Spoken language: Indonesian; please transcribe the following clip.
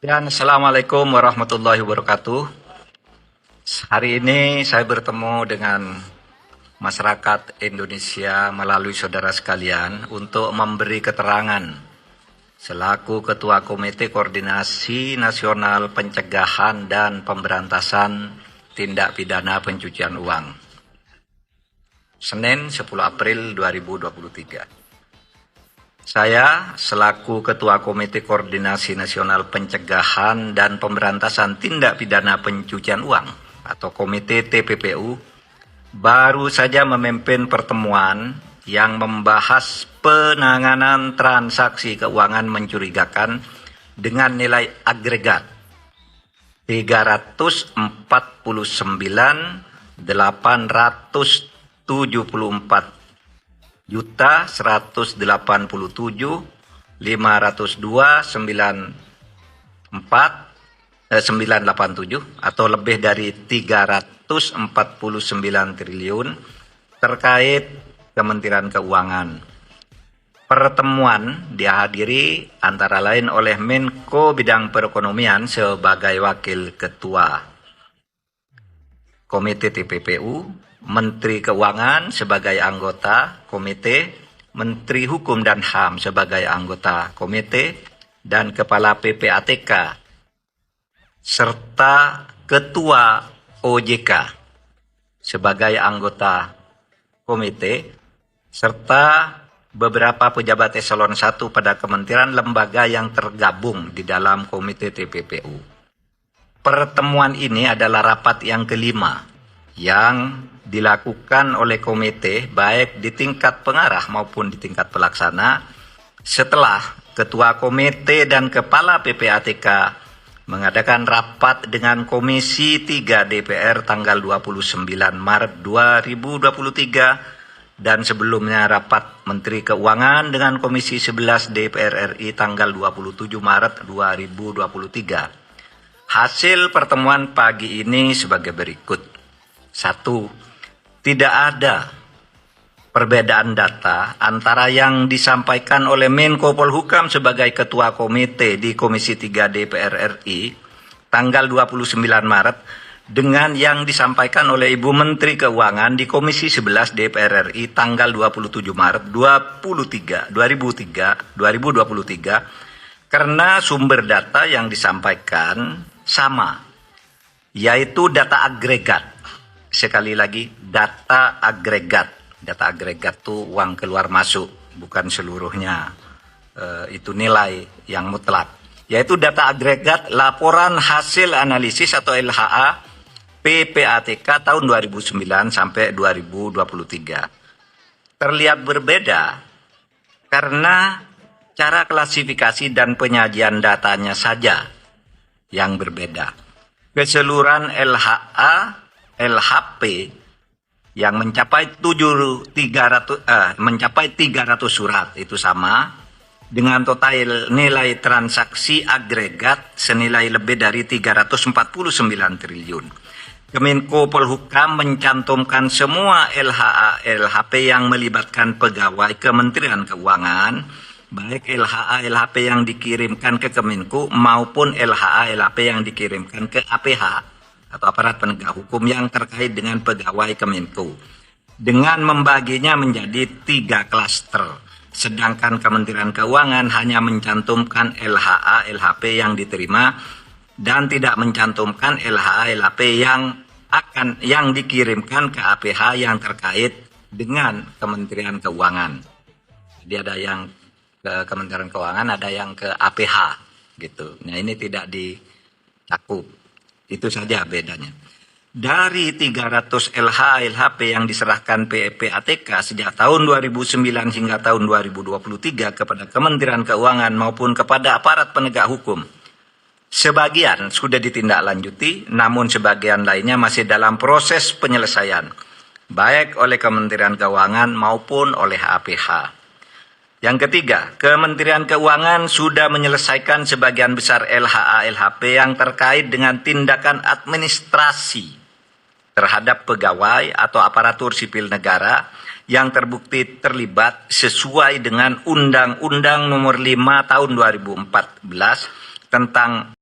Dan Assalamualaikum warahmatullahi wabarakatuh. Hari ini saya bertemu dengan masyarakat Indonesia melalui saudara sekalian untuk memberi keterangan selaku Ketua Komite Koordinasi Nasional Pencegahan dan Pemberantasan Tindak Pidana Pencucian Uang. Senin 10 April 2023. Saya selaku Ketua Komite Koordinasi Nasional Pencegahan dan Pemberantasan Tindak Pidana Pencucian Uang atau Komite TPPU baru saja memimpin pertemuan yang membahas penanganan transaksi keuangan mencurigakan dengan nilai agregat 344.184.502.987 atau lebih dari 349 triliun terkait Kementerian Keuangan. Pertemuan dihadiri antara lain oleh Menko Bidang Perekonomian sebagai Wakil Ketua Komite TPPU, Menteri Keuangan sebagai anggota komite, Menteri Hukum dan HAM sebagai anggota komite, dan Kepala PPATK, serta Ketua OJK sebagai anggota komite, serta beberapa pejabat eselon 1 pada kementerian lembaga yang tergabung di dalam komite TPPU. Pertemuan ini adalah rapat yang kelima yang dilakukan oleh komite baik di tingkat pengarah maupun di tingkat pelaksana setelah Ketua Komite dan Kepala PPATK mengadakan rapat dengan Komisi 3 DPR tanggal 29 Maret 2023 dan sebelumnya rapat Menteri Keuangan dengan Komisi 11 DPR RI tanggal 27 Maret 2023. Hasil pertemuan pagi ini sebagai berikut. 1. Tidak ada perbedaan data antara yang disampaikan oleh Menko Polhukam sebagai Ketua Komite di Komisi 3 DPR RI tanggal 29 Maret dengan yang disampaikan oleh Ibu Menteri Keuangan di Komisi 11 DPR RI tanggal 27 Maret 2023 karena sumber data yang disampaikan sama, yaitu data agregat. Sekali lagi, data agregat. Data agregat itu uang keluar masuk, bukan seluruhnya itu nilai yang mutlak. Yaitu data agregat laporan hasil analisis atau LHA PPATK tahun 2009 sampai 2023. Terlihat berbeda karena cara klasifikasi dan penyajian datanya saja yang berbeda. Keseluruhan LHP yang mencapai 300 surat itu sama dengan total nilai transaksi agregat senilai lebih dari 349 triliun. Kemenko Polhukam mencantumkan semua LHP yang melibatkan pegawai Kementerian Keuangan, baik LHP yang dikirimkan ke Kemenko maupun LHP yang dikirimkan ke APH atau aparat penegak hukum yang terkait dengan pegawai Kemenko, dengan membaginya menjadi 3 klaster. Sedangkan Kementerian Keuangan hanya mencantumkan LHP yang diterima dan tidak mencantumkan LHP yang dikirimkan ke APH yang terkait dengan Kementerian Keuangan. Jadi ada yang ke Kementerian Keuangan, ada yang ke APH gitu. Nah, ini tidak dicakup. Itu saja bedanya. Dari 300 LHP yang diserahkan PPATK sejak tahun 2009 hingga tahun 2023 kepada Kementerian Keuangan maupun kepada aparat penegak hukum, sebagian sudah ditindaklanjuti, namun sebagian lainnya masih dalam proses penyelesaian, baik oleh Kementerian Keuangan maupun oleh APH. Yang ketiga, Kementerian Keuangan sudah menyelesaikan sebagian besar LHP yang terkait dengan tindakan administrasi terhadap pegawai atau aparatur sipil negara yang terbukti terlibat sesuai dengan Undang-Undang Nomor 5 Tahun 2014 tentang